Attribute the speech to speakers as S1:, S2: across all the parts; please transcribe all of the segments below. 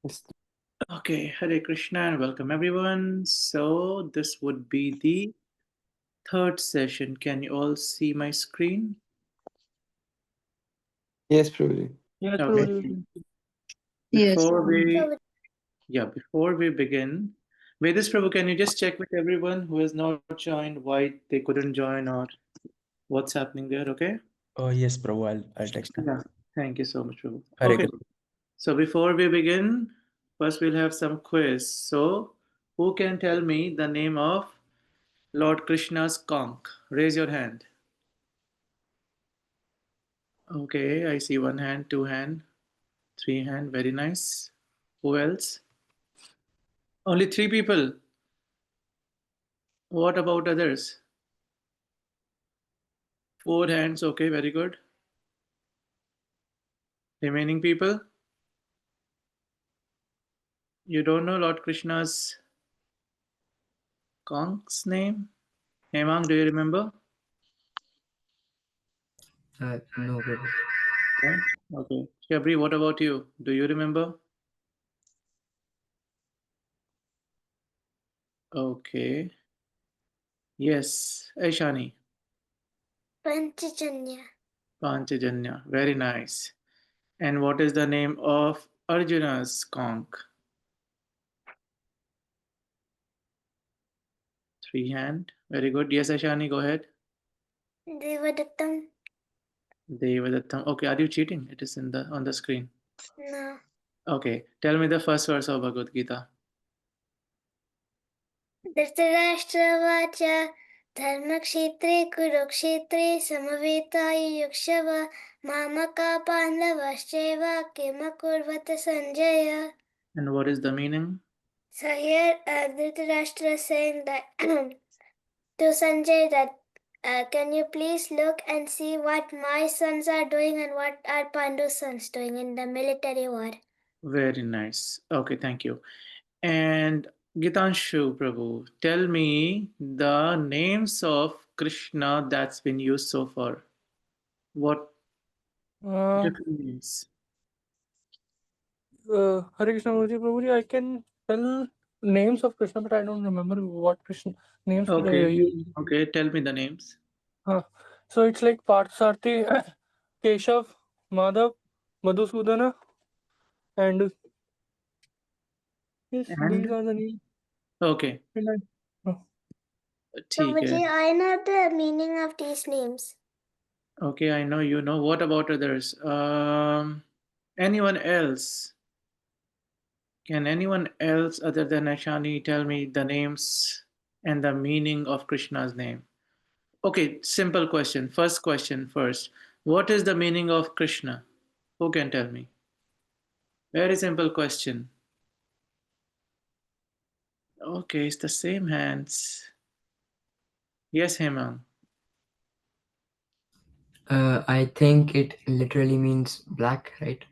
S1: Yes.
S2: Okay, Hare Krishna and welcome everyone. So, this would be the third session. Can you all see my screen?
S1: Yes, Prabhuji.
S3: Yes,
S2: Okay.
S3: Prabhuji.
S4: Yes.
S2: Before we begin, Vedas Prabhu, can you just check with everyone who has not joined why they couldn't join or what's happening there? Okay.
S5: Oh, yes, Prabhu. I'll text him.
S2: Yeah. Thank you so much, Prabhu.
S5: Hare
S2: Okay.
S5: Krishna.
S2: So before we begin, first we'll have some quiz. So, who can tell me the name of Lord Krishna's conch? Raise your hand. Okay, I see one hand, two hand, three hand. Very nice. Who else? Only three people. What about others? Four hands. Okay, very good. Remaining people? You don't know Lord Krishna's conch's name? Hemang, do you remember?
S4: No, Prabhu.
S2: No? Okay. Shabri, what about you? Do you remember? Okay. Yes, Aishani.
S6: Panchajanya.
S2: Panchajanya. Very nice. And what is the name of Arjuna's conch? Three hand. Very good. Yes, Aishani, go ahead.
S6: Devadattam.
S2: Devadattam. Okay, are you cheating? It is on the screen.
S6: No.
S2: Okay. Tell me the first verse of Bhagavad-gītā.
S6: धृतराष्ट्रवाच धर्मक्षेत्रे कुरुक्षेत्रे समवेतायुयुक्षव मामका पाण्डवश्चैव किमकुर्वत Sanjaya.
S2: And what is the meaning?
S6: So here Dhritarashtra is saying that to Sanjay that can you please look and see what my sons are doing and what are Pandu's sons doing in the military war.
S2: Very nice. Okay, thank you. And Gitanshu Prabhu, tell me the names of Krishna that's been used so far. What different names?
S3: Hare Krishna, Prabhuji. I can tell names of Krishna, but I don't remember what Krishna names.
S2: Okay. Okay, tell me the names.
S3: So it's like Parthasarthi, Keshav, Madhav, Madhusudana, and yes, these are the names.
S2: Okay.
S6: Prabhuji, I know the meaning of these names.
S2: Okay, I know you know. What about others? Anyone else? Can anyone else other than Ashani tell me the names and the meaning of Krishna's name? Okay, simple question. First question first. What is the meaning of Krishna? Who can tell me? Very simple question. Okay, it's the same hands. Yes, Hemang.
S4: I think it literally means black, right?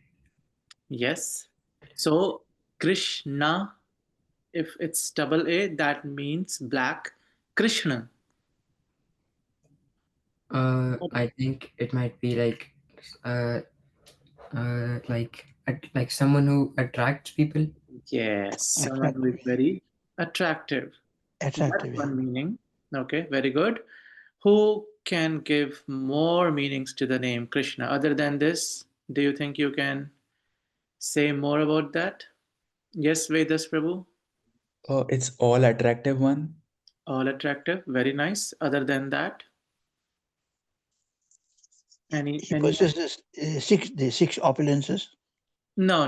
S2: Yes. So Krishna, if it's double A, that means black. Krishna.
S4: I think it might be like someone who attracts people.
S2: Yes, someone who is very attractive.
S7: Attractive.
S2: That's one meaning. Okay, very good. Who can give more meanings to the name Krishna? Other than this, do you think you can say more about that? Yes, Vedas Prabhu?
S5: Oh, it's all attractive one.
S2: All attractive. Very nice. Other than that?
S7: He possesses the six opulences.
S2: No.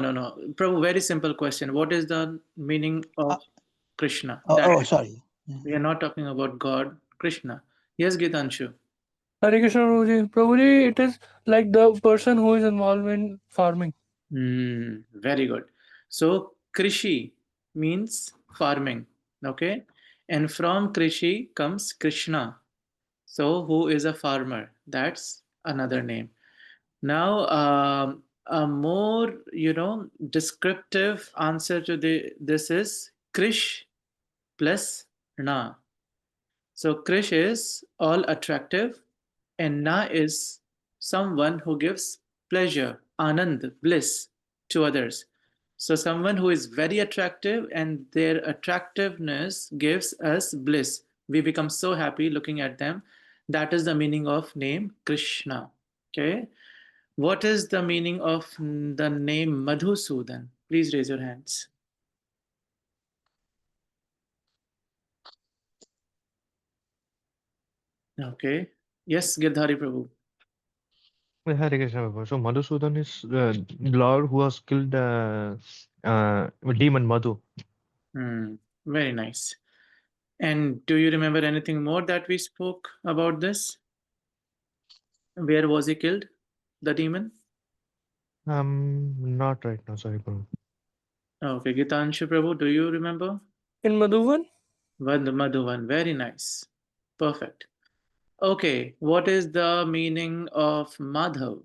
S2: Prabhu, very simple question. What is the meaning of Krishna?
S7: Sorry.
S2: We are not talking about God, Krishna. Yes, Gitanshu.
S3: Hare Krishna, Prabhuji, it is like the person who is involved in farming.
S2: Very good. So Krishi means farming. Okay. And from Krishi comes Krishna. So who is a farmer? That's another name. Now, a more descriptive answer to this is Krish plus Na. So Krish is all attractive, and Na is someone who gives pleasure, anand, bliss to others. So someone who is very attractive and their attractiveness gives us bliss. We become so happy looking at them. That is the meaning of name Krishna. Okay. What is the meaning of the name Madhusudan? Please raise your hands. Okay. Yes, Girdhari Prabhu.
S1: Hare Krishna Prabhu. So Madhusudan is the Lord who has killed the demon Madhu.
S2: Very nice. And do you remember anything more that we spoke about this? Where was he killed? The demon?
S1: Not right now, sorry, Prabhu.
S2: Okay, Gitanshu Prabhu, do you remember?
S3: In Madhuvan?
S2: Madhuvan, very nice. Perfect. Okay, what is the meaning of Madhav?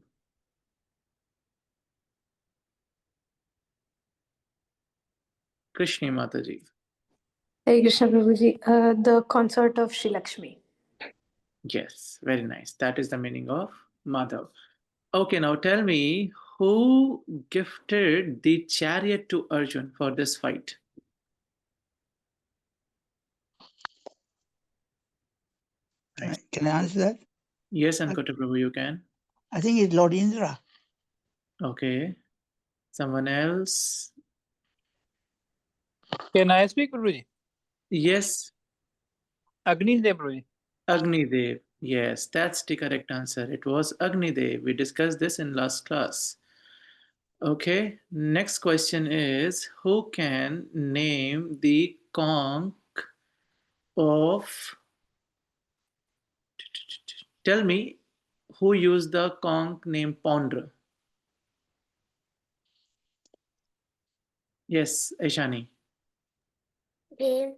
S2: Krishna Mataji.
S8: Hare Krishna Prabhuji, the consort of Sri Lakshmi.
S2: Yes, very nice. That is the meaning of Madhav. Okay, now tell me who gifted the chariot to Arjun for this fight?
S7: Can I answer that?
S2: Yes, Ankota Prabhu, you can.
S7: I think it's Lord Indra.
S2: Okay. Someone else?
S3: Can I speak, Prabhuji?
S2: Yes,
S3: Agni Dev, Prabhuji.
S2: Agni Dev. Yes, that's the correct answer. It was Agni Dev. We discussed this in last class. Okay, next question is who can name the conch of. Tell me who used the conch name Pondra? Yes, Aishani.
S6: Bhim.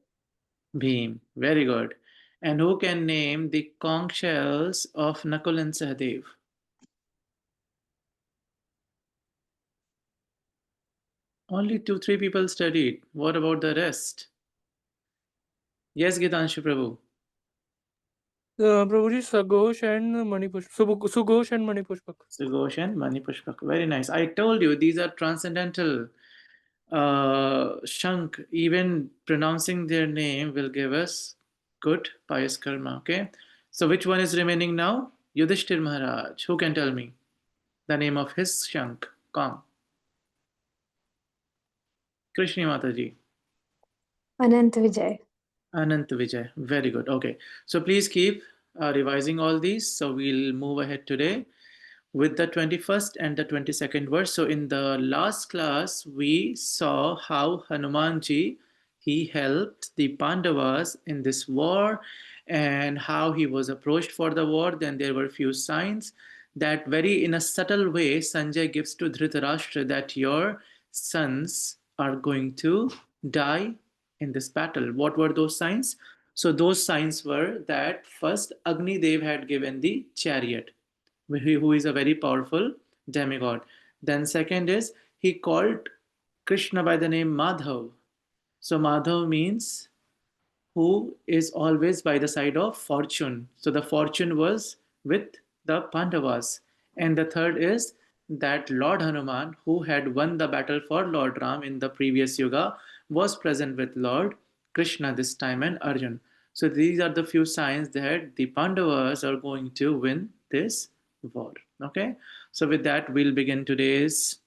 S2: Bhim. Very good. And who can name the conch shells of Nakul and Sahadev? Only 2-3 people studied. What about the rest? Yes, Gitanshu Prabhu.
S3: Prabhuji, Saghosh and Sughosh and Manipushpak.
S2: Sughosh and Manipushpak. Very nice. I told you these are transcendental. Shank, even pronouncing their name will give us good pious karma. Okay. So which one is remaining now? Yudhishthir Maharaj. Who can tell me the name of his Shank? Come. Krishna Mataji.
S8: Anant Vijay.
S2: Anant Vijay. Very good. Okay. So please keep revising all these. So we'll move ahead today with the 21st and the 22nd verse. So in the last class, we saw how Hanumanji, he helped the Pandavas in this war and how he was approached for the war. Then there were few signs that very in a subtle way, Sanjay gives to Dhritarashtra that your sons are going to die in this battle. What were those signs? So those signs were that first Agni Dev had given the chariot, who is a very powerful demigod. Then second is he called Krishna by the name Madhav. So Madhav means who is always by the side of fortune. So the fortune was with the Pandavas. And the third is that Lord Hanuman, who had won the battle for Lord Ram in the previous yuga, was present with Lord Krishna this time and Arjun. So these are the few signs that the Pandavas are going to win this war. Okay, so with that, we'll begin today's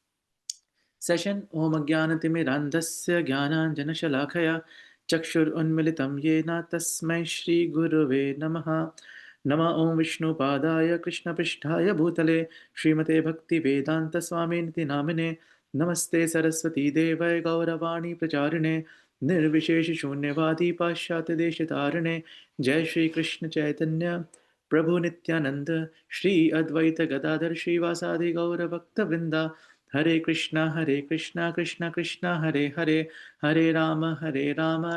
S2: session. Om Ajnanatimirandhasya Jnananjanashalakaya Chakshurunmilitam Yena Tasmai Shri Guruve Namaha. Nama Om Vishnu Padaya Krishna Pristhaya Bhutale Srimate Bhakti Vedanta Swami Niti Namine Namaste Saraswati Devai Gauravani Pracharine Nirvishesh Shunyavadi Pashyat Deshitarine Jai Shri Krishna Chaitanya Prabhu Nityananda Shri Advaita Gadadhar Srivasadi Gaura Bhakta Vrinda Hare Krishna Krishna Krishna Hare Hare Hare Rama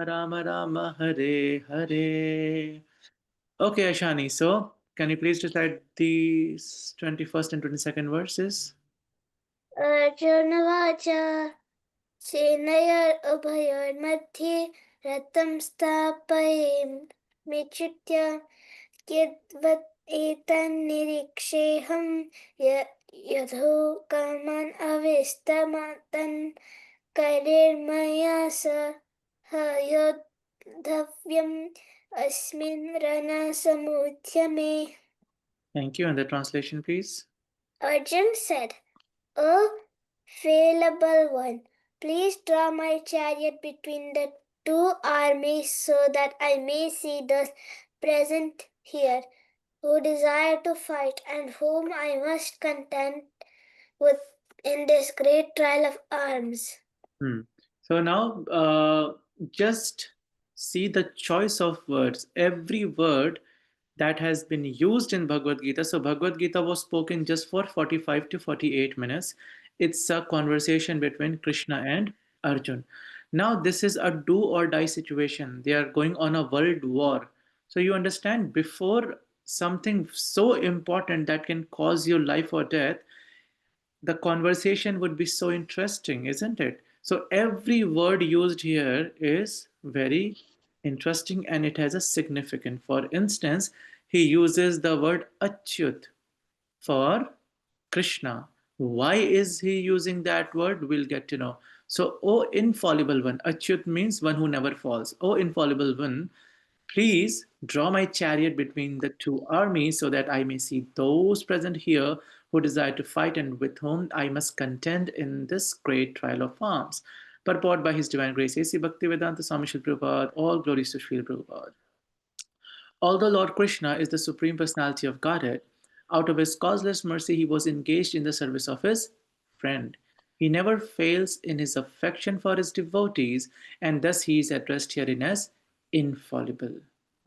S2: Rama Rama Hare Hare. Okay, Ashani, so can you please recite the 21st and 22nd verses?
S6: Arjunavacha Senayar Abhayor Madhye Ratam Stapayim Michitya Yadvat Etan Niriksheham Yadho Kaman Avistamatan Karirmaya Yodhavyam Asmin Rana Samudhyame.
S2: Thank you. And the translation, please.
S6: Arjun said, O fallible one, please draw my chariot between the two armies so that I may see those present here who desire to fight and whom I must contend with in this great trial of arms.
S2: So now just see the choice of words. Every word that has been used in Bhagavad-gītā. So Bhagavad-gītā was spoken just for 45 to 48 minutes. It's a conversation between Krishna and Arjun. Now this is a do or die situation. They are going on a world war. So you understand, before something so important that can cause your life or death, the conversation would be so interesting, isn't it? So every word used here is very interesting and it has a significance. For instance, he uses the word achyut for Krishna. Why is he using that word? We'll get to know. So, O infallible one, achyut means one who never falls. O infallible one, please draw my chariot between the two armies so that I may see those present here who desire to fight and with whom I must contend in this great trial of arms. Purport by His Divine Grace, A.C. Bhaktivedanta Swami Srila Prabhupada, all glories to Srila Prabhupada. Although Lord Krishna is the Supreme Personality of Godhead, out of his causeless mercy he was engaged in the service of his friend. He never fails in his affection for his devotees, and thus he is addressed herein as infallible.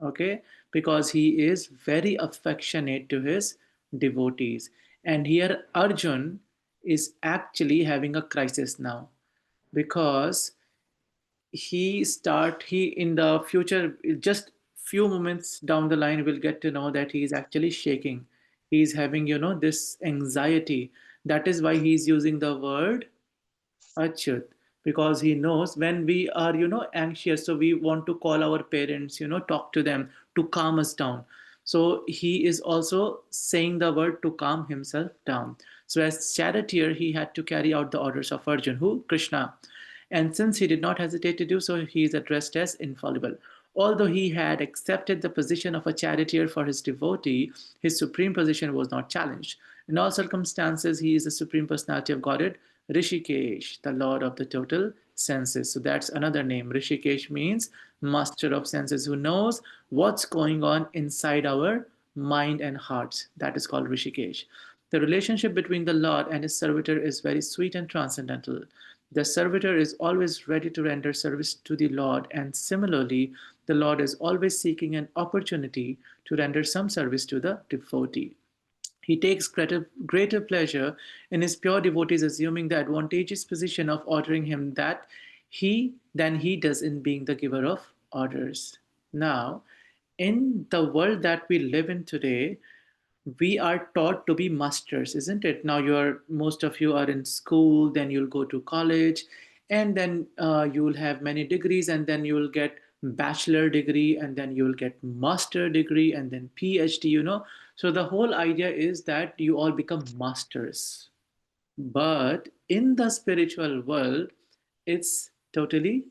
S2: Okay? Because he is very affectionate to his devotees. And here Arjun is actually having a crisis now, because he in the future, just few moments down the line, we'll get to know that he is actually shaking. He's having this anxiety. That is why he's using the word achyut, because he knows when we are anxious, so we want to call our parents, talk to them to calm us down. So he is also saying the word to calm himself down. So as charioteer, he had to carry out the orders of Arjun, who? Krishna. And since he did not hesitate to do so, he is addressed as infallible. Although he had accepted the position of a charioteer for his devotee, his supreme position was not challenged. In all circumstances, he is the Supreme Personality of Godhead, Rishikesh, the Lord of the total senses. So that's another name. Rishikesh means master of senses, who knows what's going on inside our mind and hearts. That is called Rishikesh. The relationship between the Lord and his servitor is very sweet and transcendental. The servitor is always ready to render service to the Lord, and similarly, the Lord is always seeking an opportunity to render some service to the devotee. He takes greater pleasure in his pure devotees assuming the advantageous position of ordering him than he does in being the giver of orders. Now, in the world that we live in today, we are taught to be masters, isn't it? Now most of you are in school, then you'll go to college, and then you'll have many degrees, and then you'll get bachelor degree, and then you'll get master degree, and then PhD. So the whole idea is that you all become masters. But in the spiritual world, it's totally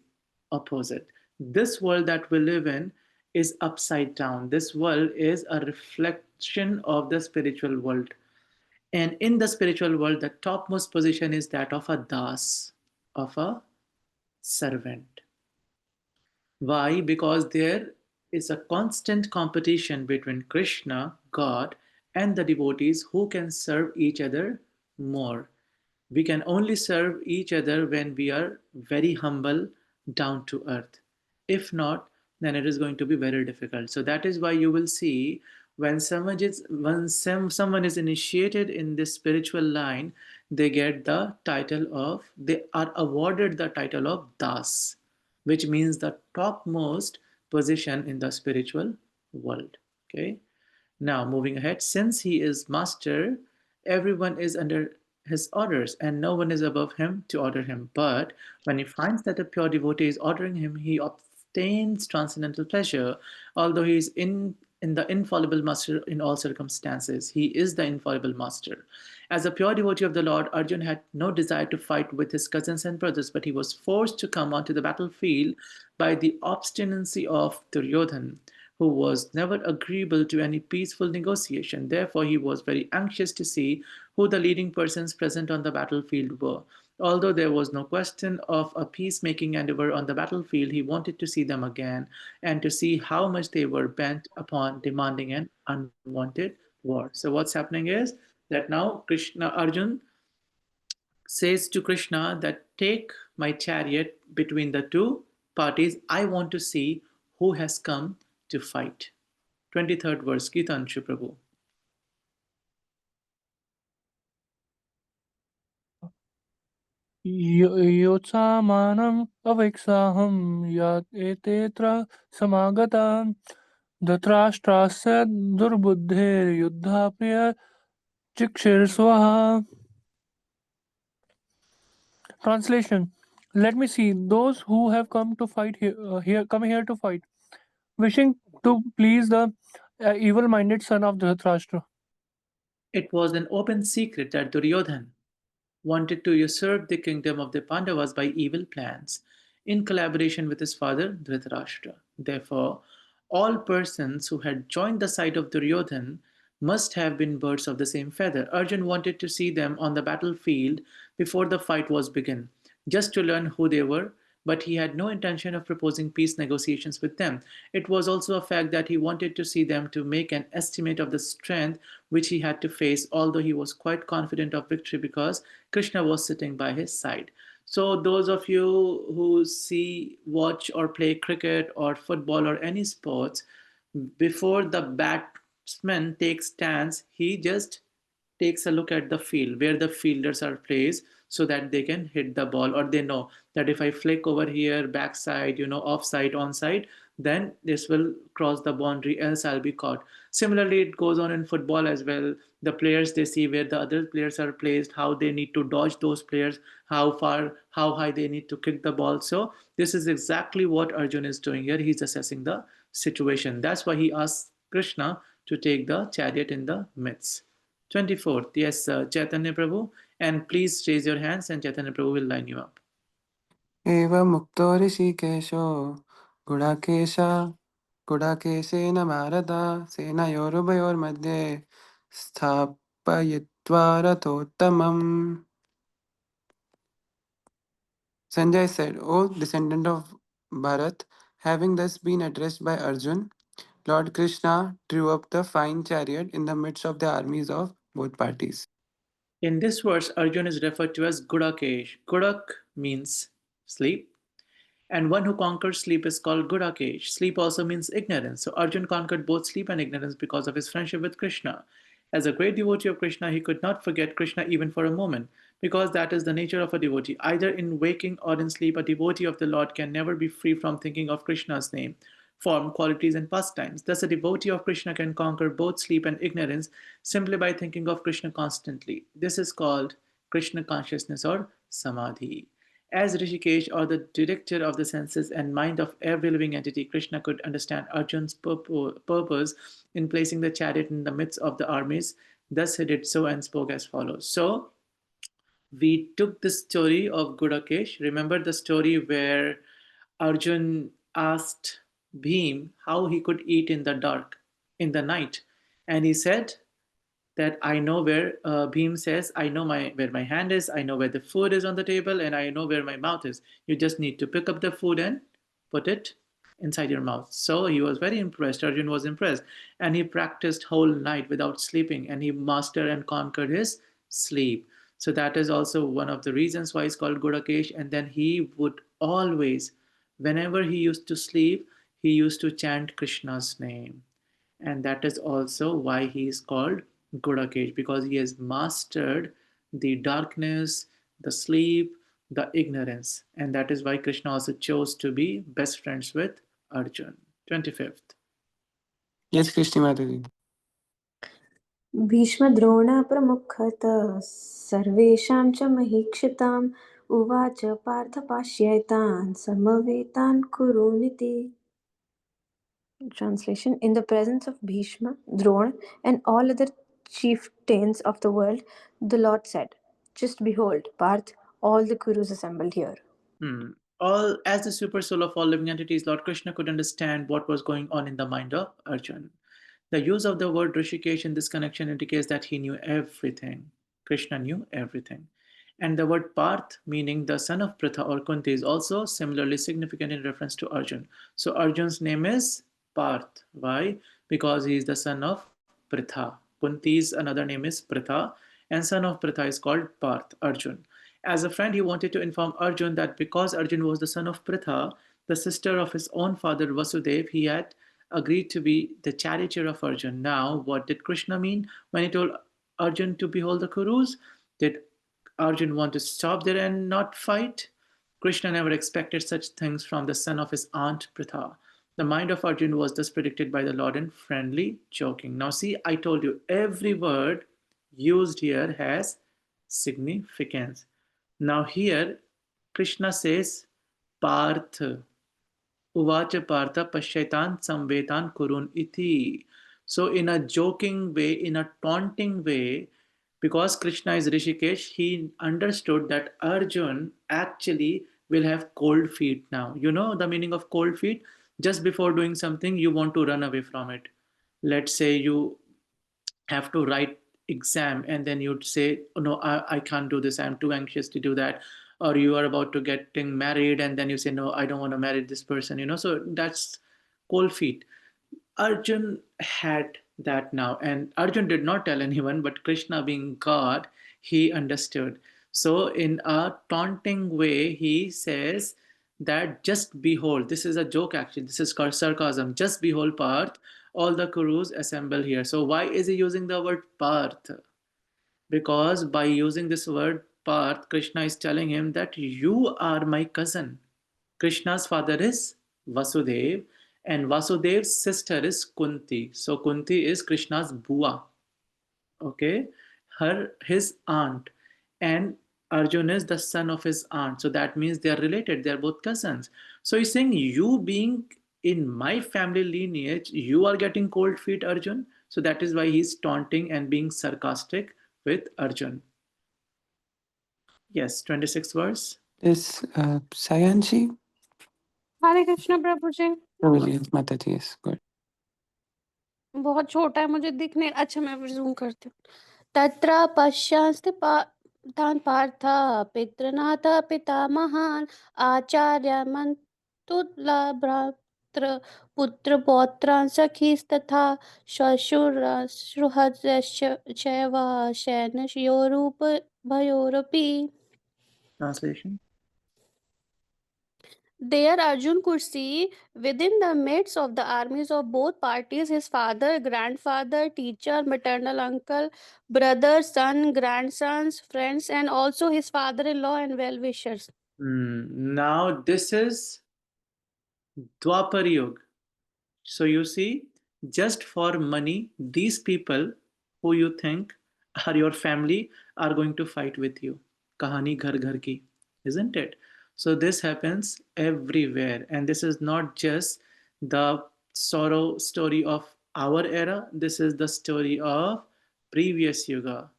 S2: opposite. This world that we live in is upside down. This world is a reflection of the spiritual world. And in the spiritual world, the topmost position is that of a das, of a servant. Why? Because there is a constant competition between Krishna, God, and the devotees who can serve each other more. We can only serve each other when we are very humble, down to earth. If not, then it is going to be very difficult. So that is why you will see when someone is initiated in this spiritual line, they are awarded the title of Das, which means the topmost position in the spiritual world. Okay. Now moving ahead, since he is master, everyone is under his orders and no one is above him to order him. But when he finds that a pure devotee is ordering him, he obtains transcendental pleasure, although he is in the infallible master in all circumstances. He is the infallible master. As a pure devotee of the Lord, Arjun had no desire to fight with his cousins and brothers, but he was forced to come onto the battlefield by the obstinacy of Duryodhan, who was never agreeable to any peaceful negotiation. Therefore, he was very anxious to see who the leading persons present on the battlefield were. Although there was no question of a peacemaking endeavor on the battlefield, he wanted to see them again and to see how much they were bent upon demanding an unwanted war. So, what's happening is that now Arjun says to Krishna that take my chariot between the two parties. I want to see who has come to fight. 23rd verse, Gitanchu Prabhu.
S3: योत्सामानम् अवेक्षाहं यत् एतेऽत्र समागता धृतराष्ट्रस्य दुर्बुद्धेर्युद्धाप्रिय चिक्षिर्स्वः. Translation: Let me see those who have come to fight come here to fight, wishing to please the evil-minded son of Dhritarashtra.
S2: It was an open secret that Duryodhan wanted to usurp the kingdom of the Pandavas by evil plans in collaboration with his father Dhritarashtra. Therefore, all persons who had joined the side of Duryodhan must have been birds of the same feather. Arjun wanted to see them on the battlefield before the fight was begun, just to learn who they were, but he had no intention of proposing peace negotiations with them. It was also a fact that he wanted to see them to make an estimate of the strength which he had to face, although he was quite confident of victory because Krishna was sitting by his side. So, those of you who watch, or play cricket or football or any sports, before the batsman takes stance, he just takes a look at the field where the fielders are placed so that they can hit the ball, or they know that if I flick over here, backside, offside, onside, then this will cross the boundary, else I'll be caught. Similarly, it goes on in football as well. The players, they see where the other players are placed, how they need to dodge those players, how far, how high they need to kick the ball. So this is exactly what Arjun is doing here. He's assessing the situation. That's why he asks Krishna to take the chariot in the midst. 24th, yes, Chaitanya Prabhu, and please raise your hands and Chaitanya Prabhu will line you up.
S9: एवं मुक्तो ऋषिकेशो गुडाकेश गुडाकेशेन नारद सेनयोरुभयोर्मध्ये स्थापयित्वा रथोत्तमम्. Sanjay said, O descendant of Bharat, having thus been addressed by Arjun, Lord Krishna drew up the fine chariot in the midst of the armies of both parties.
S2: In this verse, Arjun is referred to as Gudakesh. Gudak means sleep, and one who conquers sleep is called Gudakesh. Sleep also means ignorance. So Arjun conquered both sleep and ignorance because of his friendship with Krishna. As a great devotee of Krishna, he could not forget Krishna even for a moment, because that is the nature of a devotee. Either in waking or in sleep, a devotee of the Lord can never be free from thinking of Krishna's name, form, qualities, and pastimes. Thus, a devotee of Krishna can conquer both sleep and ignorance simply by thinking of Krishna constantly. This is called Krishna consciousness or samadhi. As Rishikesh, or the director of the senses and mind of every living entity, Krishna could understand Arjun's purpose in placing the chariot in the midst of the armies. Thus he did so and spoke as follows. So, we took the story of Gudakesh. Remember the story where Arjun asked Bhim how he could eat in the dark, in the night. And he said that I know where, Bhim says, I know where my hand is, I know where the food is on the table, and I know where my mouth is. You just need to pick up the food and put it inside your mouth. So he was very impressed. Arjun was impressed. And he practiced whole night without sleeping, and he mastered and conquered his sleep. So that is also one of the reasons why he's called Gudakesh. And then he would always, whenever he used to sleep, he used to chant Krishna's name. And that is also why he is called Gudakesh, because he has mastered the darkness, the sleep, the ignorance. And that is why Krishna also chose to be best friends with Arjun. 25th.
S9: Yes, Krishna Mataji.
S8: भीष्मद्रोणप्रमुखतः सर्वेषां च महीक्षिताम् उवाच Partha पाश्यैतान् समवेतान् कुरूनिति. Translation: In the presence of Bhishma, Drona, and all other chieftains of the world, the Lord said, "Just behold, Parth, all the Kurus assembled here."
S2: All as the super soul of all living entities, Lord Krishna could understand what was going on in the mind of Arjun. The use of the word Rishikesh in this connection indicates that he knew everything. Krishna knew everything. And the word Parth, meaning the son of Pritha or Kunti, is also similarly significant in reference to Arjun. So Arjun's name is Parth. Why? Because he is the son of Pritha. Kunti's another name is Pritha, and son of Pritha is called Parth, Arjun. As a friend, he wanted to inform Arjun that because Arjun was the son of Pritha, the sister of his own father Vasudev, he had agreed to be the charioteer of Arjun. Now, what did Krishna mean when he told Arjun to behold the Kurus? Did Arjun want to stop there and not fight? Krishna never expected such things from the son of his aunt Pritha. The mind of Arjun was thus predicted by the Lord in friendly joking. Now, see, I told you every word used here has significance. Now, here Krishna says, Parth. Uvacha Partha Pashyaitan Samvetan Kurun iti. So, in a joking way, in a taunting way, because Krishna is Rishikesh, he understood that Arjun actually will have cold feet now. You know the meaning of cold feet? Just before doing something, you want to run away from it. Let's say you have to write exam and then you'd say, oh, no, I can't do this, I'm too anxious to do that. Or you are about to getting married and then you say, no, I don't want to marry this person. So that's cold feet. Arjun had that now, and Arjun did not tell anyone, but Krishna being God, he understood. So in a taunting way, he says that just behold, this is a joke actually, this is called sarcasm, just behold Parth, all the Kurus assemble here. So why is he using the word Parth? Because by using this word Parth, Krishna is telling him that you are my cousin. Krishna's father is Vasudev and Vasudev's sister is Kunti. So Kunti is Krishna's bua. Okay, his aunt, and Arjun is the son of his aunt. So that means they are related. They are both cousins. So he's saying, you being in my family lineage, you are getting cold feet, Arjun. So that is why he's taunting and being sarcastic with Arjun. Yes, 26th verse.
S9: Yes, Sayanshi.
S10: Hare Krishna Prabhu ji.
S9: Prabhuji, yes, Mataji, yes, good.
S10: बहुत छोटा है, मुझे दिखने। अच्छा, मैं zoom करती हूँ। तत्र पश्यन्ति तान् पार्थ पितृनाथ पितामहान् आचार्यमन्तुला भ्रातृ पुत्र पौत्रान् सखीस्तथा श्वशुरसृहस्य चैव शयनयोरुभयोरपि।
S2: Translation.
S10: There Arjun could see within the midst of the armies of both parties his father, grandfather, teacher, maternal uncle, brother, son, grandsons, friends, and also his father-in-law and well-wishers.
S2: Now this is Dwapar Yuga. So you see, just for money, these people who you think are your family are going to fight with you. Kahani ghar ghar ki, isn't it? So this happens everywhere, and this is not just the sorrow story of our era. This is the story of previous yuga.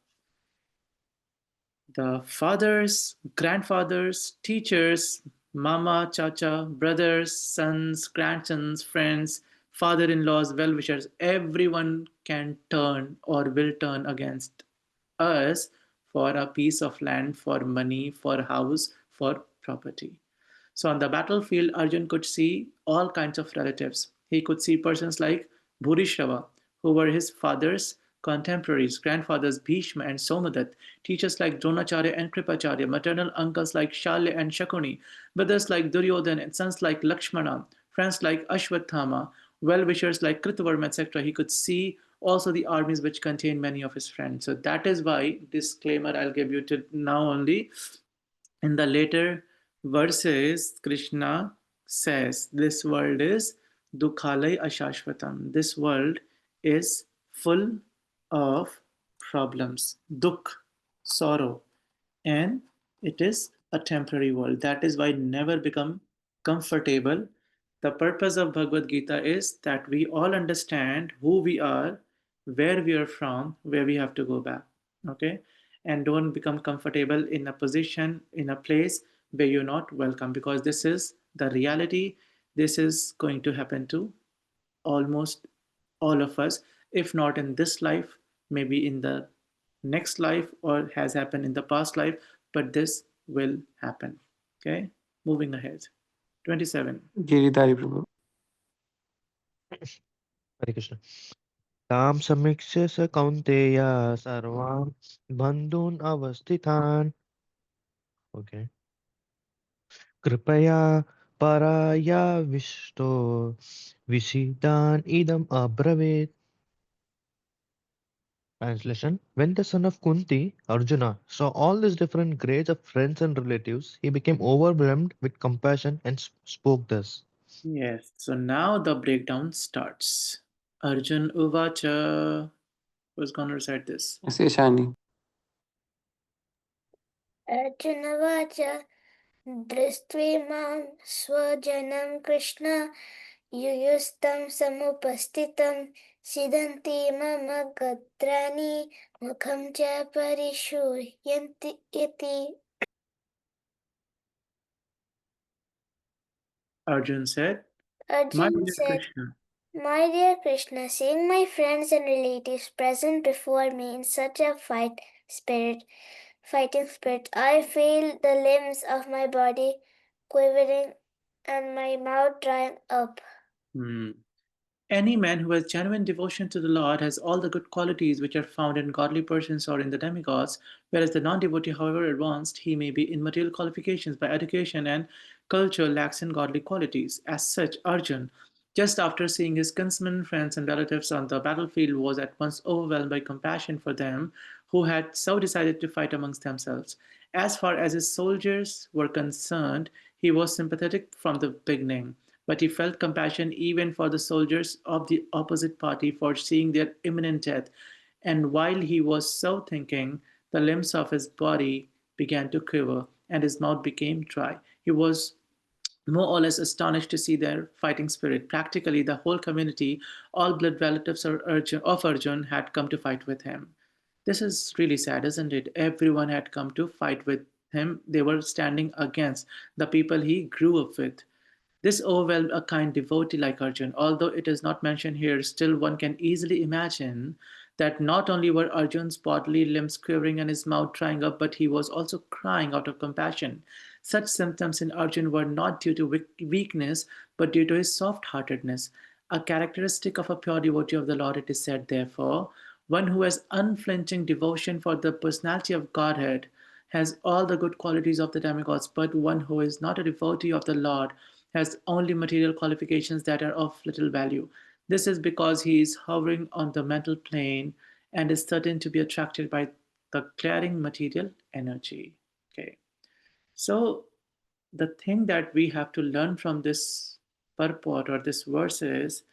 S2: The fathers, grandfathers, teachers, mama, chacha, brothers, sons, grandsons, friends, father-in-laws, well-wishers, everyone can turn or will turn against us for a piece of land, for money, for a house, for property. So on the battlefield, Arjun could see all kinds of relatives. He could see persons like Bhurishrava, who were his father's contemporaries, grandfathers Bhishma and Somadat, teachers like Dronacharya and Kripacharya, maternal uncles like Shalya and Shakuni, brothers like Duryodhana and sons like Lakshmana, friends like Ashwathama, well-wishers like Kritavarma, etc. He could see also the armies which contain many of his friends. So that is why, disclaimer I'll give you to now only, in the later verses, Krishna says, this world is dukhalai ashashvatam. This world is full of problems, dukh, sorrow, and it is a temporary world. That is why never become comfortable. The purpose of Bhagavad-gītā is that we all understand who we are where we are from, where we have to go back. Okay? And don't become comfortable in a position, in a place where you're not welcome, because this is the reality. This is going to happen to almost all of us, if not in this life, maybe in the next life, or has happened in the past life, but this will happen. Okay? Moving ahead. 27.
S9: Giridhari Prabhu.
S1: Hare Krishna. तां समीक्ष्य स कौन्तेय सर्वान् बन्धून् अवस्थितान्. Okay. कृपया परायाविष्टो विषीदान् idam अब्रवीत्. Translation: When the son of Kunti, Arjuna, saw all these different grades of friends and relatives, he became overwhelmed with compassion and spoke thus.
S2: Yes, so now the breakdown starts. Arjun Uvacha. Who's gonna recite this?
S9: Yes, Ishani.
S6: Arjunavacha दृष्ट्वेमां स्वजनं कृष्ण युयुस्तं समुपस्थितं सिदन्ति मम गत्राणि मुखं च परिशूयन्ति इति.
S2: Arjun said, My
S6: Arjun
S2: dear
S6: said,
S2: Krishna,
S6: My dear Krishna, seeing my friends and relatives present before me in such a fighting spirit, I feel the limbs of my body quivering and my mouth drying up.
S2: Any man who has genuine devotion to the Lord has all the good qualities which are found in godly persons or in the demigods, whereas the non-devotee, however advanced he may be in material qualifications by education and culture, lacks in godly qualities. As such, Arjun, just after seeing his kinsmen, friends, and relatives on the battlefield, was at once overwhelmed by compassion for them who had so decided to fight amongst themselves. As far as his soldiers were concerned, he was sympathetic from the beginning, but he felt compassion even for the soldiers of the opposite party for seeing their imminent death. And while he was so thinking, the limbs of his body began to quiver and his mouth became dry. He was more or less astonished to see their fighting spirit. Practically, the whole community, all blood relatives of Arjun, had come to fight with him. This is really sad, isn't it? Everyone had come to fight with him. They were standing against the people he grew up with. This overwhelmed a kind devotee like Arjun. Although it is not mentioned here, still one can easily imagine that not only were Arjun's bodily limbs quivering and his mouth drying up, but he was also crying out of compassion. Such symptoms in Arjun were not due to weakness, but due to his soft heartedness. A characteristic of a pure devotee of the Lord, it is said, therefore, one who has unflinching devotion for the personality of Godhead has all the good qualities of the demigods, but one who is not a devotee of the Lord has only material qualifications that are of little value. This is because he is hovering on the mental plane and is certain to be attracted by the clearing material energy. Okay. So the thing that we have to learn from this purport or this verse is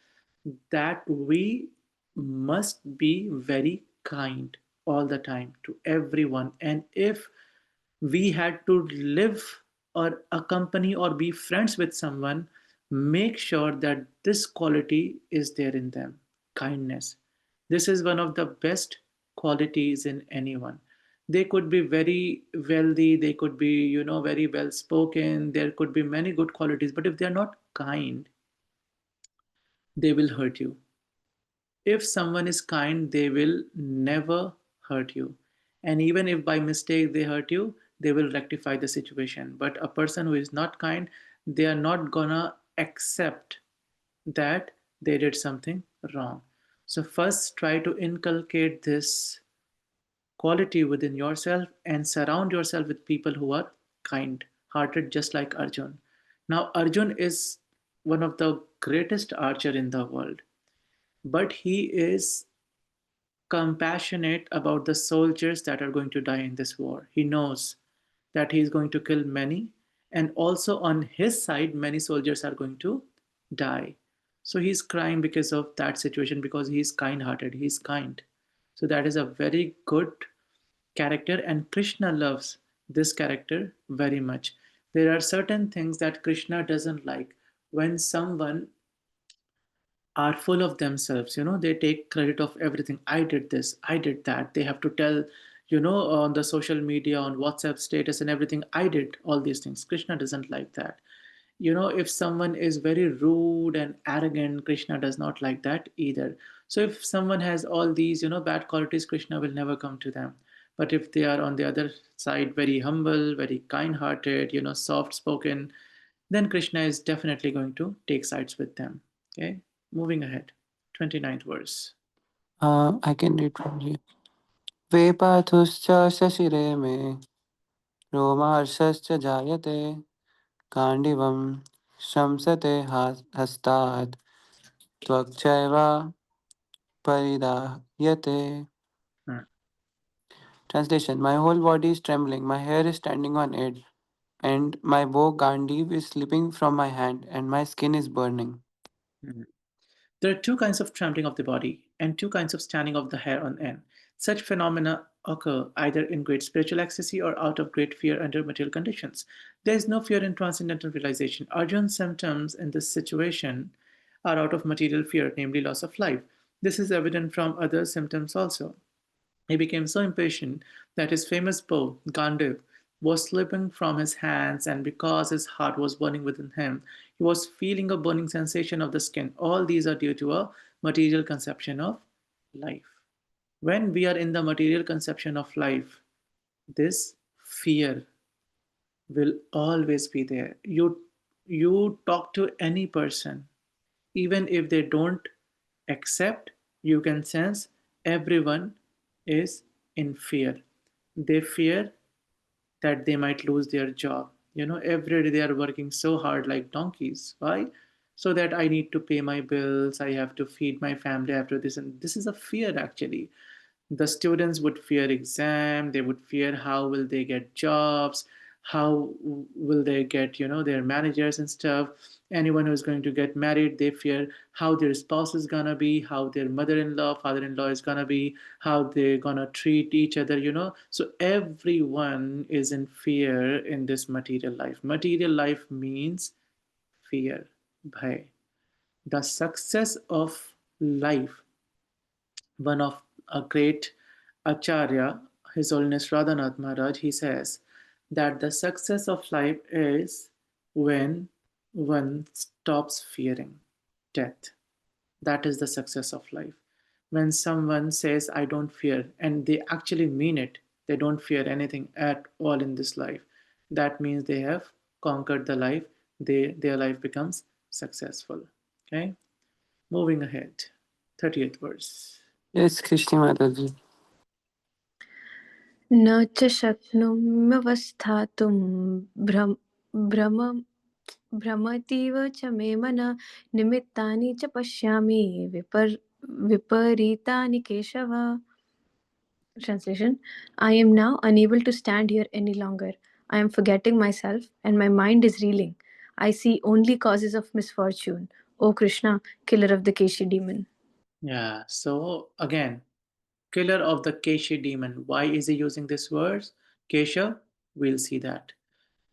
S2: that we must be very kind all the time to everyone. And if we had to live or accompany or be friends with someone, make sure that this quality is there in them: kindness. This is one of the best qualities in anyone. They could be very wealthy, they could be, very well spoken, there could be many good qualities, but if they are not kind, they will hurt you. If someone is kind, they will never hurt you. And even if by mistake they hurt you, they will rectify the situation. But a person who is not kind, they are not gonna accept that they did something wrong. So, first, try to inculcate this quality within yourself and surround yourself with people who are kind hearted, just like Arjun. Now, Arjun is one of the greatest archer in the world, but he is compassionate about the soldiers that are going to die in this war. He knows that he is going to kill many, and also on his side, many soldiers are going to die. So he's crying because of that situation, because he's kind hearted, he's kind. So that is a very good character, and Krishna loves this character very much. There are certain things that Krishna doesn't like. When someone are full of themselves. They take credit of everything. I did this, I did that. They have to tell, on the social media, on WhatsApp status and everything, I did all these things. Krishna doesn't like that. If someone is very rude and arrogant, Krishna does not like that either. So if someone has all these bad qualities, Krishna will never come to them. But if they are on the other side, very humble, very kind hearted, soft spoken, then Krishna is definitely going to take sides with them. Okay, moving ahead. 29th verse.
S9: I can read from here. वेपाथुश्च शशिरे मे रोमार्शश्च जायते काण्डिवं शंसते हस्तात् त्वक्चैव परिदाह्यते.
S2: Hmm.
S9: Translation: My whole body is trembling, my hair is standing on edge, and my bow Gandiv is slipping from my hand, and my skin is burning.
S2: Hmm. There are two kinds of trembling of the body and two kinds of standing of the hair on end. Such phenomena occur either in great spiritual ecstasy or out of great fear under material conditions. There is no fear in transcendental realization. Arjun's symptoms in this situation are out of material fear, namely loss of life. This is evident from other symptoms also. He became so impatient that his famous bow, Gandiv, was slipping from his hands, and because his heart was burning within him, he was feeling a burning sensation of the skin. All these are due to a material conception of life. When we are in the material conception of life, this fear will always be there. You talk to any person, even if they don't accept, you can sense everyone is in fear. They fear that they might lose their job. Every day they are working so hard like donkeys. Why? So that I need to pay my bills, I have to feed my family after this. And this is a fear actually. The students would fear exam, they would fear how will they get jobs, how will they get their managers and stuff. Anyone who's going to get married, they fear how their spouse is gonna be, how their mother-in-law, father-in-law is gonna be, how they're gonna treat each other. So everyone is in fear in this material life. Material life means fear, bhai. The success of life, one of a great Acharya, His Holiness Radhanath Maharaj, he says that the success of life is when one stops fearing death. That is the success of life. When someone says, I don't fear, and they actually mean it, they don't fear anything at all in this life, that means they have conquered the life, their life becomes successful. Okay, moving ahead. 30th verse.
S9: Yes, Krishna Mataji.
S8: न च शक्नुमवस्थातुं भ्रम भ्रमतीव च मे मनः निमित्तानि च पश्यामि विपरीतानि Keshav. Translation: I am now unable to stand here any longer. I am forgetting myself and my mind is reeling. I see only causes of misfortune. O Krishna, killer of the Keshi demon.
S2: Yeah, so again, killer of the Kesha demon. Why is he using this word? Kesha, we'll see that.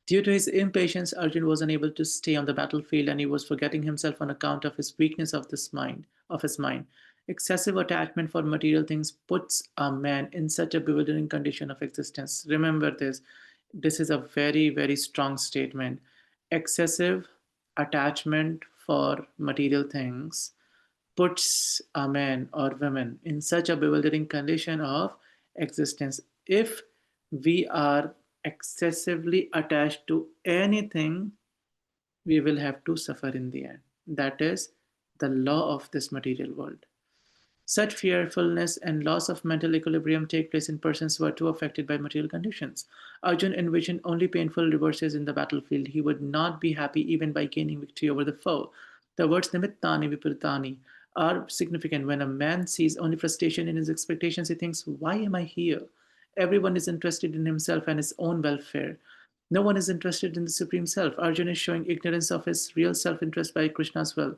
S2: Due to his impatience, Arjun was unable to stay on the battlefield and he was forgetting himself on account of his weakness of his mind. Excessive attachment for material things puts a man in such a bewildering condition of existence. Remember this. This is a very, very strong statement. Excessive attachment for material things puts a man or woman in such a bewildering condition of existence. If we are excessively attached to anything, we will have to suffer in the end. That is the law of this material world. Such fearfulness and loss of mental equilibrium take place in persons who are too affected by material conditions. Arjun envisioned only painful reverses in the battlefield. He would not be happy even by gaining victory over the foe. The words nimittani viparitani are significant. When a man sees only frustration in his expectations, he thinks, why am I here? Everyone is interested in himself and his own welfare. No one is interested in the Supreme Self. Arjun is showing ignorance of his real self interest by Krishna's will.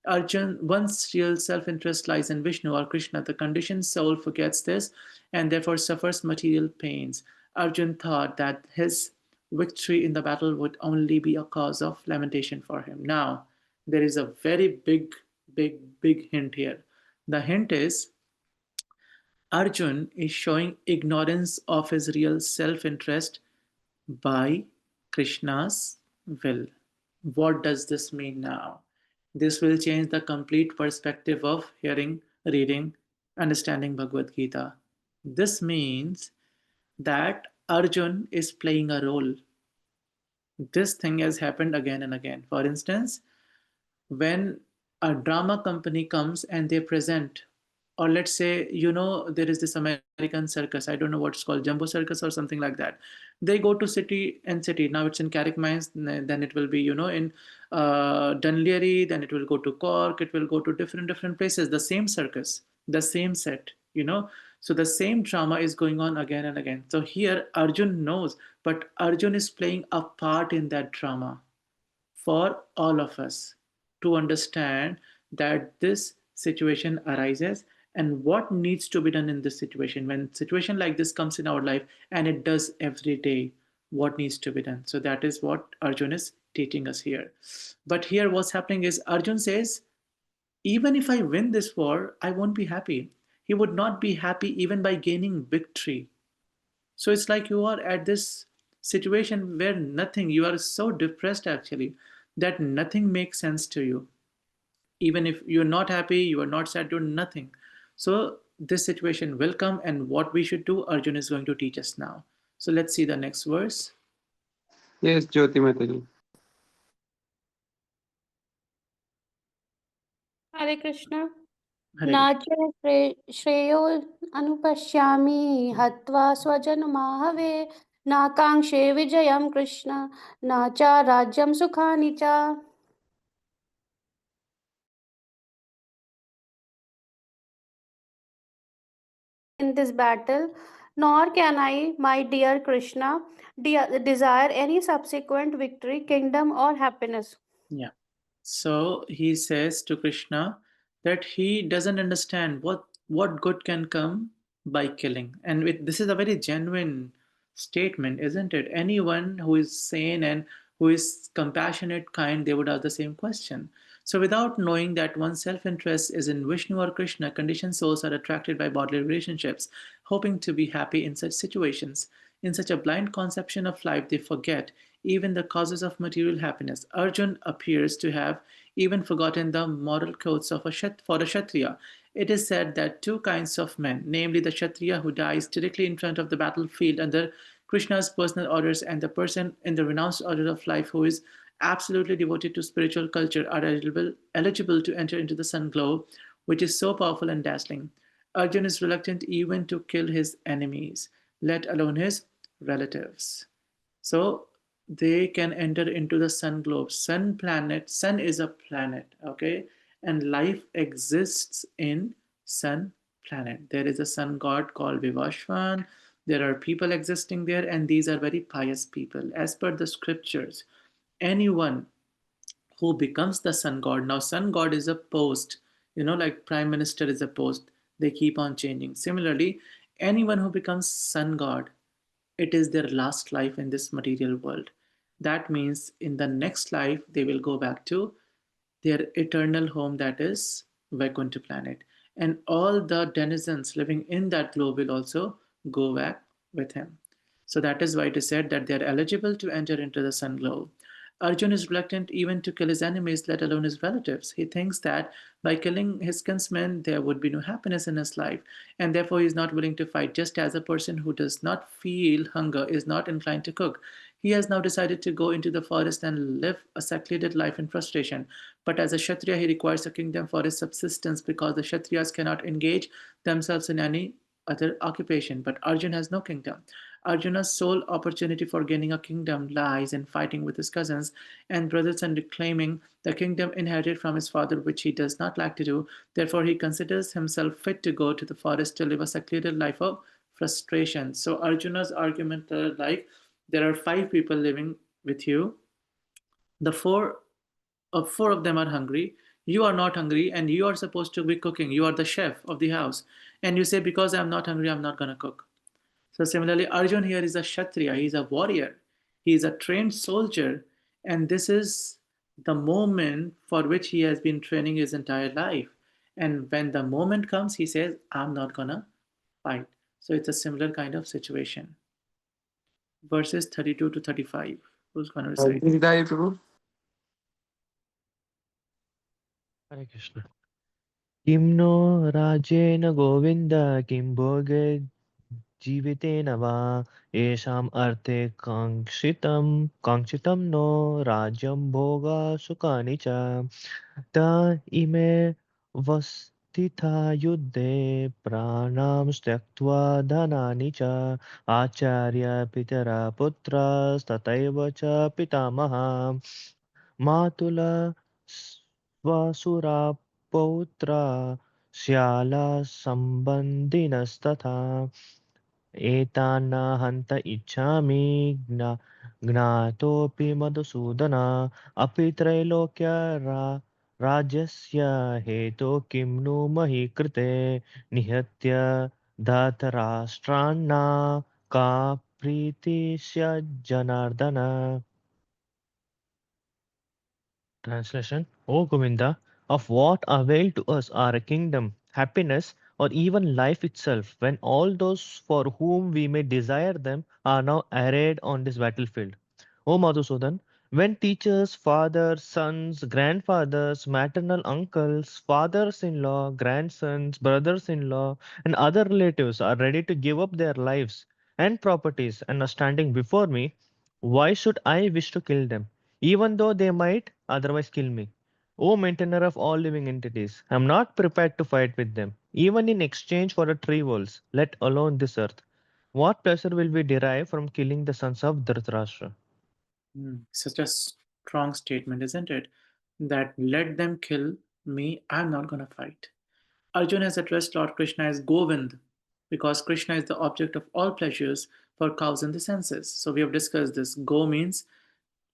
S2: Arjun, one's real self interest lies in Vishnu or Krishna. The conditioned soul forgets this and therefore suffers material pains. Arjun thought that his victory in the battle would only be a cause of lamentation for him. Now, there is a very big Big hint here. The hint is Arjun is showing ignorance of his real self-interest by Krishna's will. What does this mean now? This will change the complete perspective of hearing, reading, understanding Bhagavad-gītā. This means that Arjun is playing a role. This thing has happened again and again. For instance, when a drama company comes and they present, or let's say, there is this American circus, I don't know what it's called, Jumbo Circus or something like that. They go to city and city. Now it's in Carrick Mines, then it will be, in Dunleary, then it will go to Cork, it will go to different places, the same circus, the same set, So the same drama is going on again and again. So here Arjun knows, but Arjun is playing a part in that drama for all of us to understand that this situation arises and what needs to be done in this situation. When situation like this comes in our life, and it does every day, what needs to be done. So that is what Arjun is teaching us here. But here what's happening is Arjun says, even if I win this war, I won't be happy. He would not be happy even by gaining victory. So it's like you are at this situation where you are so depressed actually, that nothing makes sense to you. Even if you're not happy, you are not sad, you're nothing. So this situation will come, and what we should do, Arjun is going to teach us now. So let's see the next verse.
S9: Yes, Jyoti Mataji.
S10: Hare Krishna.
S2: Hare
S10: नाचे श्रेयो अनुपश्यामि हत्वा स्वजनमाहवे नाकाङ्क्षे विजयं कृष्ण न च राज्यं सुखानि च. In this battle, nor can I, my dear Krishna, desire any subsequent victory, kingdom, or happiness.
S2: Yeah. So he says to Krishna that he doesn't understand what good can come by killing. And this is a very genuine statement, isn't it? Anyone who is sane and who is compassionate, kind, they would ask the same question. So without knowing that one's self-interest is in Vishnu or Krishna, conditioned souls are attracted by bodily relationships, hoping to be happy in such situations. In such a blind conception of life, they forget even the causes of material happiness. Arjun appears to have even forgotten the moral codes of for a Kshatriya. It is said that two kinds of men, namely the Kshatriya who dies directly in front of the battlefield under Krishna's personal orders, and the person in the renounced order of life who is absolutely devoted to spiritual culture, are eligible to enter into the sun glow, which is so powerful and dazzling. Arjun is reluctant even to kill his enemies, let alone his relatives. So they can enter into the sun globe. Sun is a planet, okay? And life exists in sun planet. There is a sun god called Vivashvan. There are people existing there, and these are very pious people. As per the scriptures, anyone who becomes the sun god, now sun god is a post, like prime minister is a post. They keep on changing. Similarly, anyone who becomes sun god, it is their last life in this material world. That means in the next life, they will go back to their eternal home, that is Vaikuntha planet. And all the denizens living in that globe will also go back with him. So that is why it is said that they are eligible to enter into the sun globe. Arjun is reluctant even to kill his enemies, let alone his relatives. He thinks that by killing his kinsmen, there would be no happiness in his life, and therefore he is not willing to fight, just as a person who does not feel hunger is not inclined to cook. He has now decided to go into the forest and live a secluded life in frustration. But as a Kshatriya, he requires a kingdom for his subsistence because the Kshatriyas cannot engage themselves in any other occupation. But Arjun has no kingdom. Arjuna's sole opportunity for gaining a kingdom lies in fighting with his cousins and brothers and reclaiming the kingdom inherited from his father, which he does not like to do. Therefore, he considers himself fit to go to the forest to live a secluded life of frustration. So Arjuna's argument are like, there are 5 people living with you. The four of them are hungry. You are not hungry, and you are supposed to be cooking. You are the chef of the house. And you say, because I'm not hungry, I'm not going to cook. So similarly, Arjun here is a Kshatriya, he is a warrior, he is a trained soldier, and this is the moment for which he has been training his entire life. And when the moment comes, he says, I'm not gonna fight. So it's a similar kind of situation. Verses 32 to 35. Who's gonna recite?
S9: Giriraj, Prabhu.
S1: Hare Krishna. किं no Rajen Govind किं भोगे जीवितेन वा येषाम् अर्थे काङ्क्षितं no राज्यं भोगा सुखानि च त इमे वस्थिता युद्धे प्राणां त्यक्त्वा धनानि च आचार्य पितरा पुत्रास्तथैव च पितामहा मातुला स्वसुरा पौत्रा श्याला सम्बन्धिनस्तथा एतान्न हन्त इच्छामि ज्ञातोऽपि मधुसूदन अपि त्रैलोक्य राज्यस्य हेतो किं नु मही कृते निहत्य धातराष्ट्रान्ना का प्रीतिस्य Janardan. Translation: O Govinda, of what avail to us are a kingdom, happiness, or even life itself, when all those for whom we may desire them are now arrayed on this battlefield? O Madhusudan, when teachers, fathers, sons, grandfathers, maternal uncles, fathers in law, grandsons, brothers in law, and other relatives are ready to give up their lives and properties and are standing before me, why should I wish to kill them, even though they might otherwise kill me? O maintainer of all living entities, I am not prepared to fight with them, even in exchange for the three worlds, let alone this earth. What pleasure will we derive from killing the sons of Dhritarashtra?
S2: Such a strong statement, isn't it? That let them kill me, I'm not gonna fight. Arjuna has addressed Lord Krishna as Govind because Krishna is the object of all pleasures for cows in the senses. So we have discussed this. Go means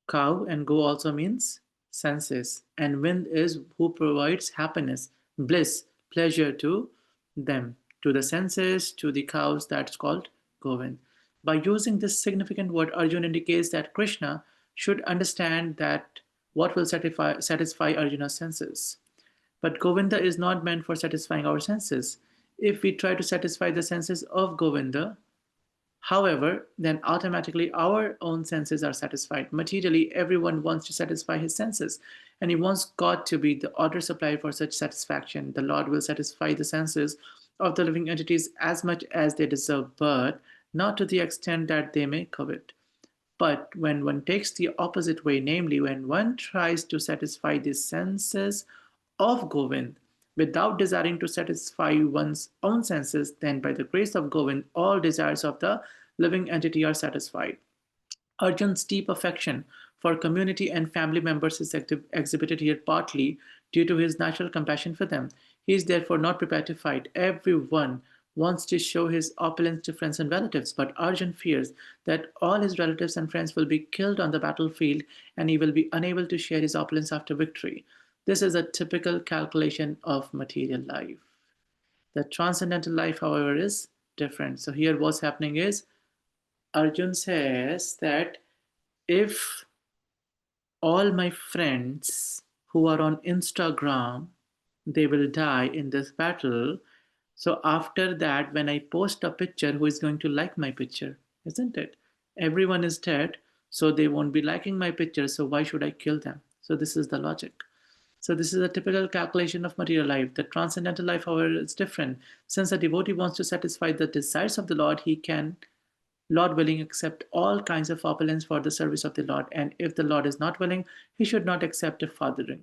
S2: cow, and go also means senses. And wind is who provides happiness, bliss, pleasure to them, to the senses, to the cows. That's called Govind. By using this significant word, Arjuna indicates that Krishna should understand that what will satisfy Arjuna's senses. But Govinda is not meant for satisfying our senses. If we try to satisfy the senses of Govinda, however, then automatically our own senses are satisfied. Materially, everyone wants to satisfy his senses, and he wants God to be the order supplier for such satisfaction. The Lord will satisfy the senses of the living entities as much as they deserve, but not to the extent that they may covet. But when one takes the opposite way, namely when one tries to satisfy the senses of Govind without desiring to satisfy one's own senses, then by the grace of Govind, all desires of the living entity are satisfied. Arjun's deep affection for community and family members is exhibited here partly due to his natural compassion for them. He is therefore not prepared to fight. Everyone wants to show his opulence to friends and relatives, but Arjun fears that all his relatives and friends will be killed on the battlefield and he will be unable to share his opulence after victory. This is a typical calculation of material life. The transcendental life, however, is different. So here what's happening is Arjun says that if all my friends who are on Instagram, they will die in this battle. So after that, when I post a picture, who is going to like my picture? Isn't it? Everyone is dead, so they won't be liking my picture. So why should I kill them? So this is the logic. So this is a typical calculation of material life. The transcendental life, however, is different. Since a devotee wants to satisfy the desires of the Lord, he can, Lord willing, accept all kinds of opulence for the service of the Lord. And if the Lord is not willing, he should not accept a farthing.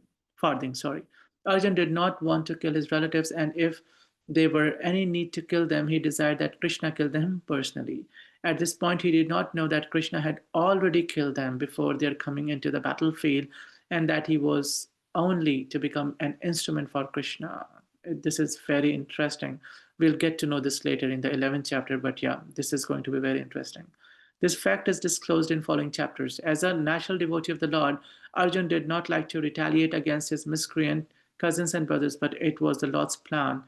S2: Arjun did not want to kill his relatives, and if there were any need to kill them, he desired that Krishna kill them personally. At this point, he did not know that Krishna had already killed them before their coming into the battlefield, and that he was only to become an instrument for Krishna. This is very interesting. We'll get to know this later in the 11th chapter, but yeah, this is going to be very interesting. This fact is disclosed in following chapters. As a natural devotee of the Lord, Arjun did not like to retaliate against his miscreant cousins and brothers, but it was the Lord's plan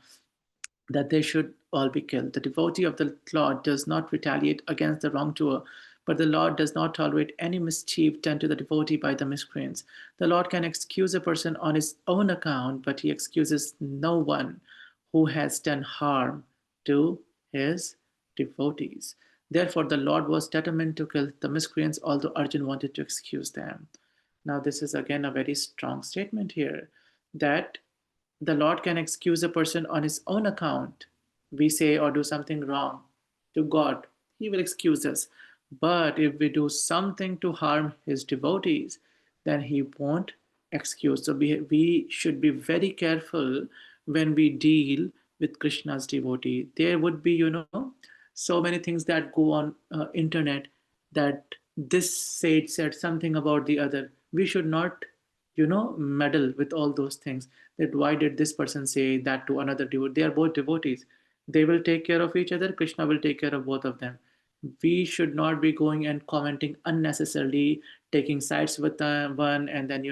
S2: that they should all be killed. The devotee of the Lord does not retaliate against the wrongdoer, But the Lord does not tolerate any mischief done to the devotee by the miscreants. The Lord can excuse a person on his own account, but he excuses no one who has done harm to his devotees. Therefore, the Lord was determined to kill the miscreants, although Arjun wanted to excuse them. Now, this is again a very strong statement here that the Lord can excuse a person on his own account. We say or do something wrong to God, he will excuse us. But if we do something to harm his devotees, then he won't excuse. So we should be very careful when we deal with Krishna's devotee. There would be, so many things that go on internet that this said something about the other. We should not meddle with all those things, that why did this person say that to another devotee. They are both devotees, they will take care of each other, Krishna will take care of both of them. We should not be going and commenting unnecessarily, taking sides with one, and then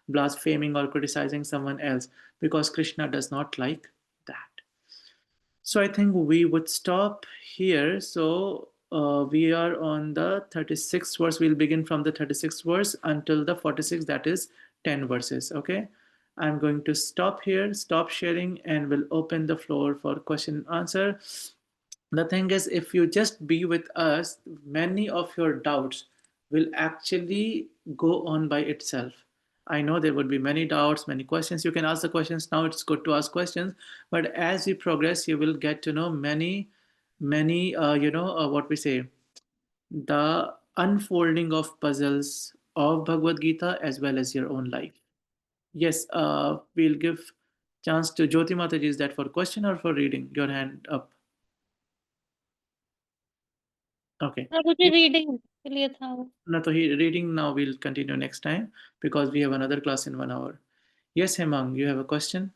S2: blaspheming or criticizing someone else, because Krishna does not like that. So I think we would stop here. So we are on the 36th verse. We'll begin from the 36th verse until the 46th, that is 10 verses. Okay. I'm going to stop here, stop sharing, and we'll open the floor for question and answer. The thing is, if you just be with us, many of your doubts will actually go on by itself. I know there would be many doubts, many questions. You can ask the questions now. It's good to ask questions, but as we progress, you will get to know many, what we say, the unfolding of puzzles of Bhagavad-gītā as well as your own life. Yes, we'll give chance to Jyoti Mataji. Is that for question or for reading? Your hand up. Okay.
S10: Prabhu ji reading के लिए था वो.
S2: No, so he reading now. We'll continue next time because we have another class in 1 hour. Yes, Hemang, you have a question?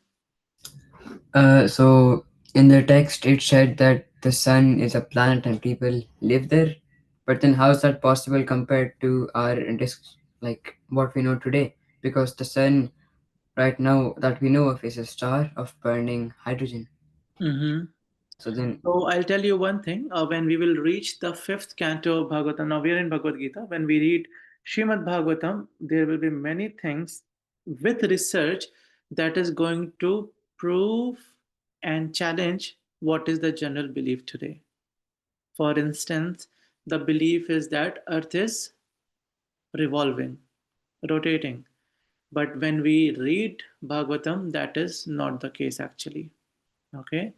S4: So in the text it said that the sun is a planet and people live there, but then how is that possible compared to our like what we know today? Because the sun right now that we know of is a star of burning hydrogen.
S2: Mm-hmm.
S4: So then,
S2: So I'll tell you one thing. When we will reach the 5th canto of Bhagavatam, now we are in Bhagavad-gītā. When we read Srimad Bhagavatam, there will be many things with research that is going to prove and challenge what is the general belief today. For instance, the belief is that Earth is revolving, rotating. But when we read Bhagavatam, that is not the case actually. Okay.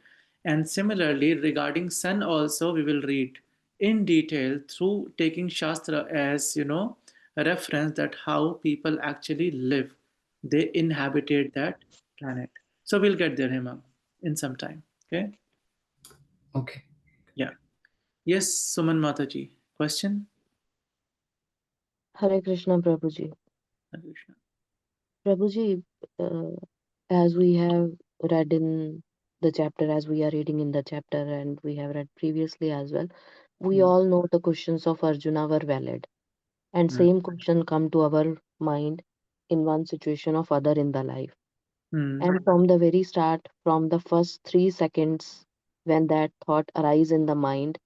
S2: And similarly, regarding sun also, we will read in detail through taking Shastra as, a reference that how people actually live. They inhabited that planet. So we'll get there, Hemang, in some time. Okay.
S4: okay.
S2: Yeah. Yes, Suman Mataji. Question?
S11: Hare Krishna, Prabhuji.
S2: Hare Krishna.
S11: Prabhuji, as we have read in the chapter, as we are reading in the chapter, and we have read previously as well, we all know the questions of Arjuna were valid. And same question come to our mind in one situation of other in the life. And from the very start, from the first 3 seconds, when that thought arise in the mind,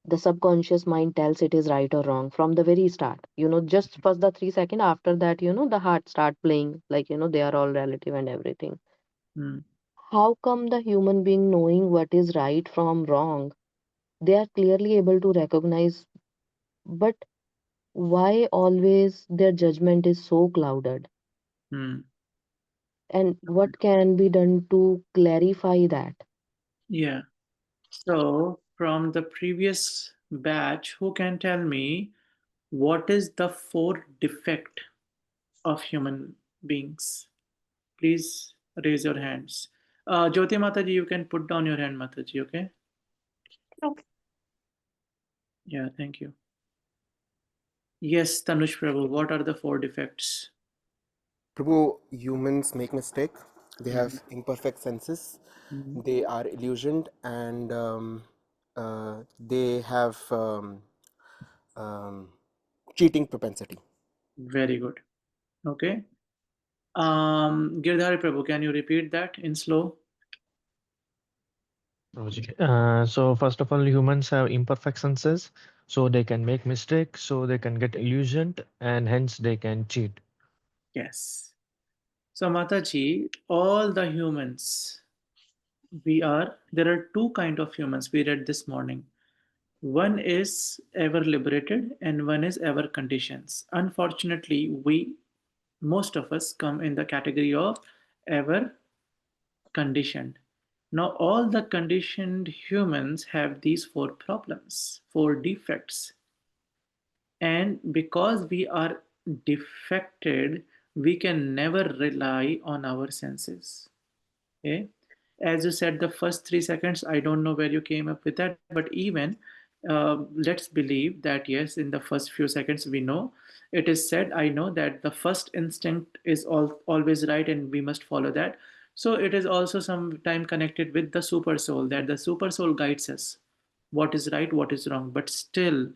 S11: the subconscious mind tells it is right or wrong from the very start. Just first the 3 second, after that, the heart start playing like, they are all relative and everything. How come the human being knowing what is right from wrong, they are clearly able to recognize, but why always their judgment is so clouded? And what can be done to clarify that?
S2: Yeah. So from the previous batch, who can tell me what is the 4 defect of human beings? Please raise your hands. Jyoti Mataji, you can put down your hand, Mataji, okay?
S10: Okay.
S2: Yeah, thank you. Yes, Tanush Prabhu, what are the 4 defects?
S12: Prabhu, humans make mistake. They have imperfect senses. They are illusioned, and they have cheating propensity.
S2: Very good. Okay. Girdhari Prabhu, can you repeat that in slow?
S1: So first of all, humans have imperfect senses. So they can make mistakes, so they can get illusioned, and hence they can cheat.
S2: Yes. So Mataji, all the humans, there are two kind of humans we read this morning. One is ever liberated and one is ever conditions. Unfortunately, most of us come in the category of ever conditioned. Now, all the conditioned humans have these four problems, four defects. And because we are defected, we can never rely on our senses. Okay. As you said, the first 3 seconds, I don't know where you came up with that, but even let's believe that yes, in the first few seconds, we know it is said, I know that the first instinct is always right and we must follow that. So it is also sometime connected with the super soul, that the super soul guides us what is right, what is wrong. But still,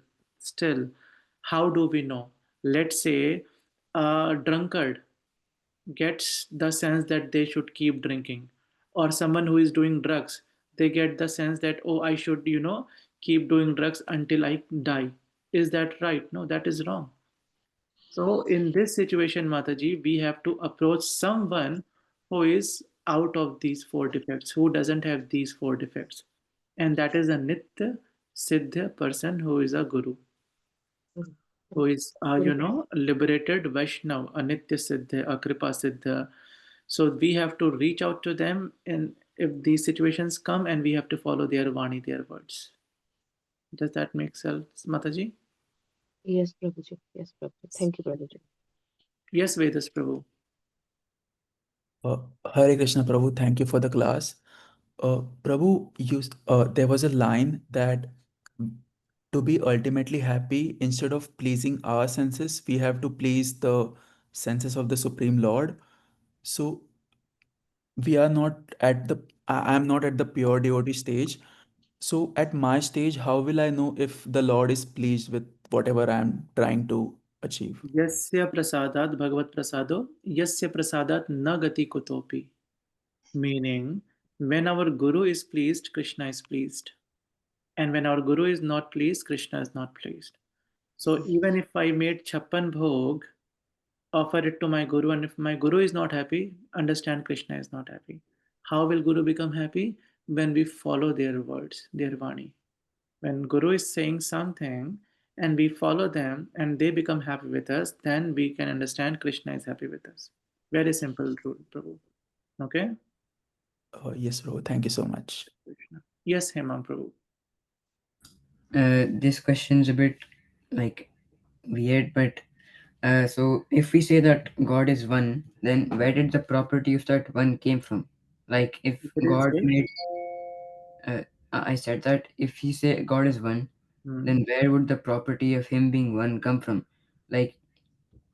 S2: how do we know? Let's say a drunkard gets the sense that they should keep drinking, or someone who is doing drugs, they get the sense that, oh, I should keep doing drugs until I die. Is that right? No, that is wrong. So in this situation, Mataji, we have to approach someone who is out of these four defects, who doesn't have these four defects, and that is a nitya siddha person who is a guru, who is liberated Vaishnav, a Nitya Siddha, a Kripa Siddha. So we have to reach out to them, and if these situations come, and we have to follow their Vani, their words. Does that make sense, Mataji?
S11: Yes, Prabhuji. Yes, Prabhuji. Thank you, Prabhuji.
S2: Yes, Vedas Prabhu.
S5: Hare Krishna, Prabhu. Thank you for the class. Prabhu, there was a line that to be ultimately happy, instead of pleasing our senses, we have to please the senses of the Supreme Lord. So we are not at the, I'm not at the pure devotee stage. So at my stage, how will I know if the Lord is pleased with whatever I'm trying to achieve?
S2: Yasya prasadat bhagavat prasado, yasya prasadat na gati kutopi. Meaning, when our Guru is pleased, Krishna is pleased. And when our Guru is not pleased, Krishna is not pleased. So even if I made Chappan Bhog, offer it to my Guru, and if my Guru is not happy, understand Krishna is not happy. How will Guru become happy? When we follow their words, their Vani. When Guru is saying something and we follow them and they become happy with us, then we can understand Krishna is happy with us. Very simple rule, Prabhu. Okay?
S5: Yes, Prabhu. Thank you so much.
S2: Krishna. Yes, Hemam Prabhu.
S4: This question's a bit like weird, but so if we say that God is one, then where did the property of that one came from? Like if
S2: There is
S4: God
S2: it.
S4: made, I said that if he say God is one,
S2: Hmm.
S4: then where would the property of him being one come from? Like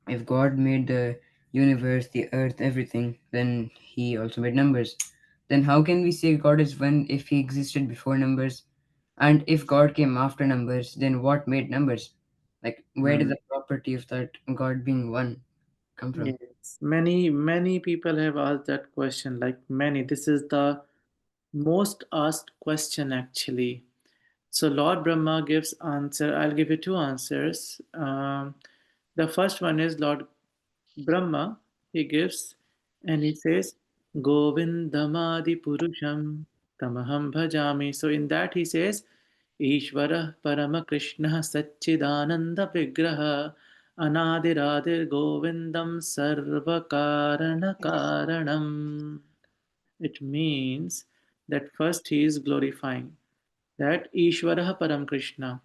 S4: if God made the universe, the earth, everything, then he also made numbers. Then how can we say God is one if he existed before numbers? And if God came after numbers, then what made numbers? Like where did
S2: Hmm.
S4: the property of that God being one come from?
S2: Yes. Many people have asked that question. Like many. This is the most asked question actually. So Lord Brahma gives answer. I'll give you two answers. The first one is Lord Brahma. He gives, and he says, Govindamadi Purusham Tamaham Bhajami. So in that he says, Ishvara Parama Krishna Satchidananda Vigraha Anadiradir Govindam Sarva Karana Karanam. It means that first he is glorifying that Ishvara Param Krishna.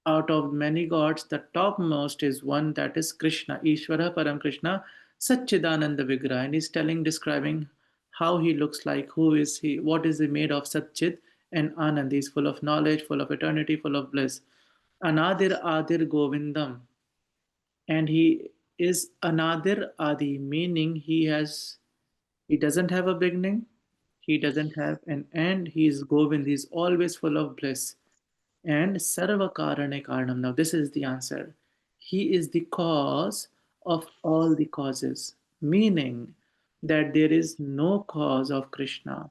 S2: Out of many gods, the topmost is one, that is Krishna, Ishvara Param Krishna, Satchidananda Vigraha. And he's describing how he looks like, who is he, what is he made of, Satchid and Anand. He's full of knowledge, full of eternity, full of bliss. Anadir Adir Govindam. And he is Anadir Adi, meaning he doesn't have a beginning, he doesn't have an end, he is Govind, he is always full of bliss. And Sarva Karane Karanam. Now, this is the answer. He is the cause of all the causes, meaning that there is no cause of Krishna.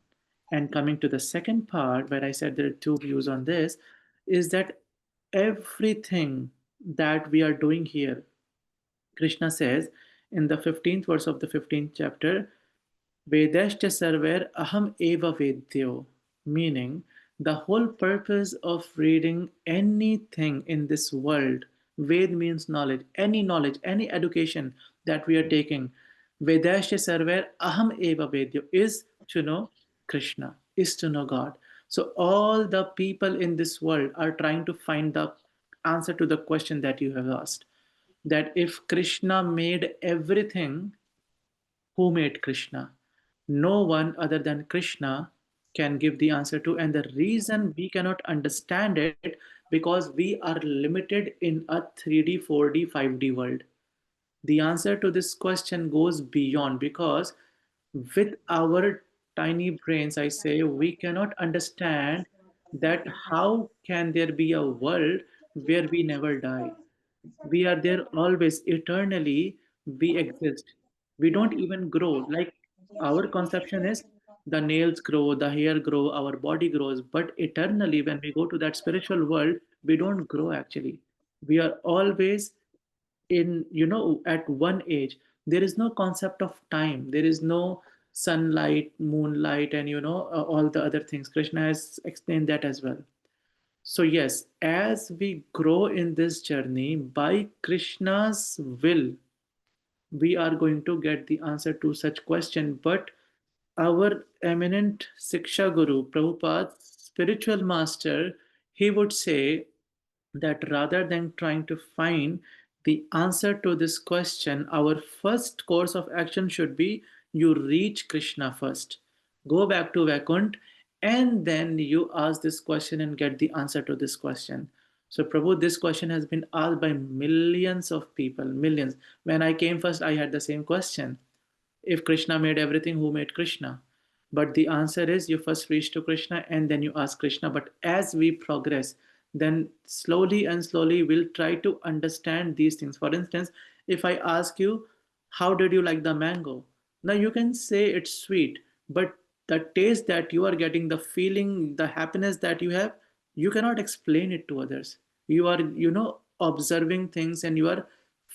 S2: And coming to the second part, where I said there are two views on this, is that everything that we are doing here, Krishna says in the 15th verse of the 15th chapter, Vedashcha sarver aham eva vedyo, meaning the whole purpose of reading anything in this world, Ved means knowledge, any education that we are taking, Vedashcha sarver aham eva vedyo is to know Krishna, is to know God. So all the people in this world are trying to find the answer to the question that you have asked. That if Krishna made everything, who made Krishna? No one other than Krishna can give the answer to. And the reason we cannot understand it because we are limited in a 3D, 4D, 5D world. The answer to this question goes beyond, because with our tiny brains, I say, we cannot understand that how can there be a world where we never die. We are there always, eternally. We exist. We don't even grow. Like, our conception is the nails grow, the hair grow, our body grows, but eternally, when we go to that spiritual world, we don't grow actually. We are always in, at one age. There is no concept of time, there is no sunlight, moonlight, and all the other things. Krishna has explained that as well. So, yes, as we grow in this journey by Krishna's will, we are going to get the answer to such question. But our eminent Siksha Guru, Prabhupada, spiritual master, he would say that rather than trying to find the answer to this question, our first course of action should be you reach Krishna first. Go back to Vaikunt, and then you ask this question and get the answer to this question. So, Prabhu, this question has been asked by millions of people, millions. When I came first, I had the same question. If Krishna made everything, who made Krishna? But the answer is you first reach to Krishna and then you ask Krishna. But as we progress, then slowly and slowly we'll try to understand these things. For instance, if I ask you, how did you like the mango? Now you can say it's sweet, but the taste that you are getting, the feeling, the happiness that you have, you cannot explain it to others. You are, observing things, and you are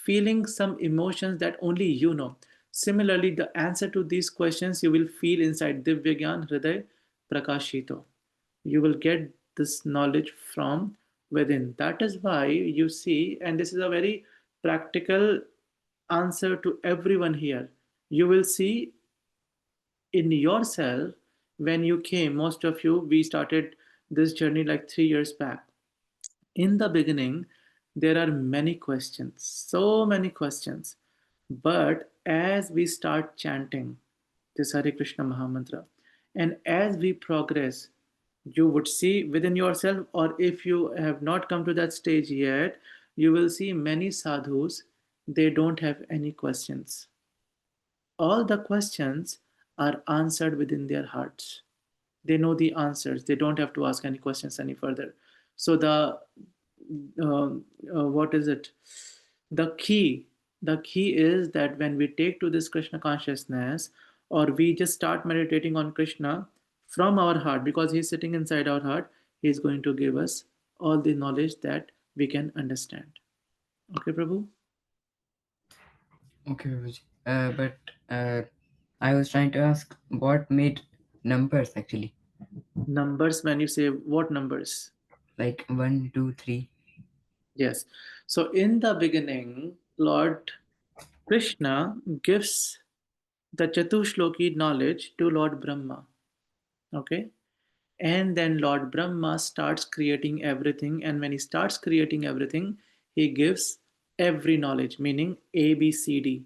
S2: feeling some emotions that only you know. Similarly, the answer to these questions you will feel inside Divyagyan Hriday Prakashito. You will get this knowledge from within. That is why you see, and this is a very practical answer to everyone here. You will see in yourself when you came, most of you, we started this journey like 3 years back. In the beginning, there are many questions, so many questions. But as we start chanting this Hare Krishna Mahamantra, and as we progress, you would see within yourself, or if you have not come to that stage yet, you will see many sadhus, they don't have any questions. All the questions are answered within their hearts. They know the answers. They don't have to ask any questions any further. So what is it? The key is that when we take to this Krishna consciousness, or we just start meditating on Krishna from our heart, because he's sitting inside our heart, he's going to give us all the knowledge that we can understand. Okay, Prabhu?
S4: Okay, Babuji. But I was trying to ask what made numbers actually?
S2: Numbers, when you say what numbers?
S4: Like 1, 2, 3.
S2: Yes. So in the beginning, Lord Krishna gives the Chatushloki knowledge to Lord Brahma. Okay. And then Lord Brahma starts creating everything. And when he starts creating everything, he gives every knowledge, meaning A, B, C, D.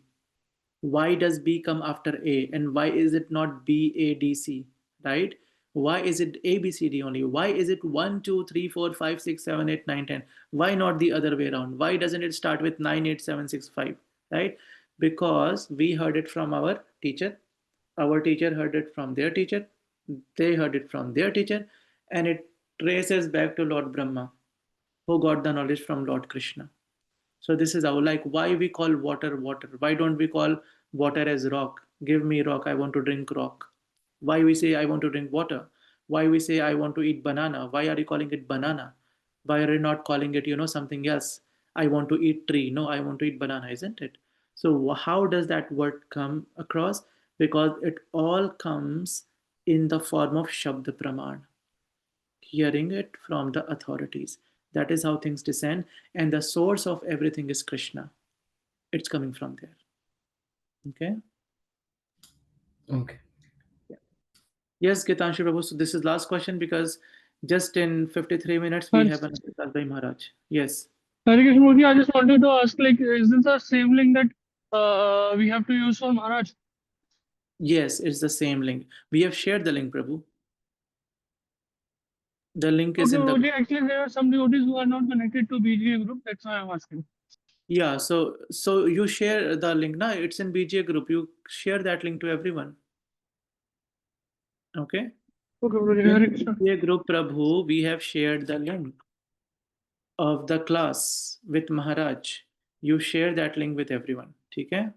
S2: Why does B come after A? And why is it not B, A, D, C? Right? Why is it A, B, C, D only? Why is it 1, 2, 3, 4, 5, 6, 7, 8, 9, 10? Why not the other way around? Why doesn't it start with 9, 8, 7, 6, 5? Right? Because we heard it from our teacher. Our teacher heard it from their teacher. They heard it from their teacher. And it traces back to Lord Brahma, who got the knowledge from Lord Krishna. So this is our, like, why we call water water. Why don't we call water as rock? Give me rock, I want to drink rock. Why we say I want to drink water? Why we say I want to eat banana? Why are you calling it banana? Why are you not calling it, something else? I want to eat tree. No, I want to eat banana, isn't it? So how does that word come across? Because it all comes in the form of Shabd Praman, hearing it from the authorities. That is how things descend, and the source of everything is Krishna. It's coming from there. Okay?
S4: Okay.
S2: Yes, Gitanshu Prabhu. So this is last question because just in 53 minutes we have another Kalbai Maharaj. Yes.
S3: Hare Krishna Murthy, I just wanted to ask, like, is this the same link that we have to use for Maharaj?
S2: Yes, it's the same link. We have shared the link, Prabhu. The link is
S3: Okay,
S2: in the.
S3: Murthy, actually, there are some devotees who are not connected to BGA group. That's why I'm asking.
S2: Yeah, so you share the link. Now it's in BGA group. You share that link to everyone. Okay.
S3: Okay, Murthy,
S2: In
S3: Hare Krishna.
S2: BGA group, Prabhu, we have shared the link of the class with Maharaj. You share that link with everyone. Okay.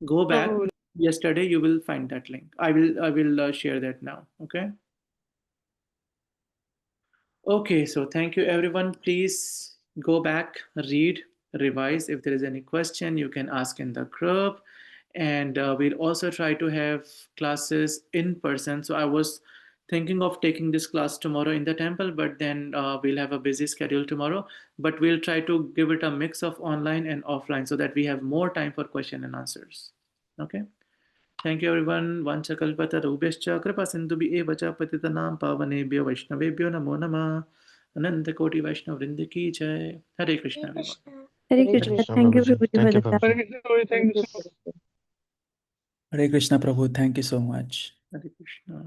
S2: Go back.
S3: Okay,
S2: Yesterday you will find that link. I will share that now. Okay. Okay, so thank you everyone. Please go back, read, revise. If there is any question, you can ask in the group. And we'll also try to have classes in person. So I was thinking of taking this class tomorrow in the temple, but then we'll have a busy schedule tomorrow. But we'll try to give it a mix of online and offline so that we have more time for question and answers. Okay. Thank you everyone. Vanchakalpatarubhyascha kripa sindhubi eva cha patitanam pavanebhyo vaishnavebhyo namo namah. Ananta Koti Vaishnav Vrinda ki jai. Hare Krishna
S6: Hare
S2: everyone.
S6: Krishna.
S8: Hare
S11: Hare
S8: Krishna.
S11: Krishna.
S8: Thank you,
S1: Prabhuji.
S8: Prabhuji,
S1: Thank
S8: for
S1: you,
S8: the class.
S3: Hare
S1: Prabhuji.
S3: Krishna, Murthy, thank
S11: Thank
S3: you
S11: you,
S3: so much.
S11: Prabhu.
S5: Hare Krishna Prabhu, thank you so much.
S2: Hare Krishna.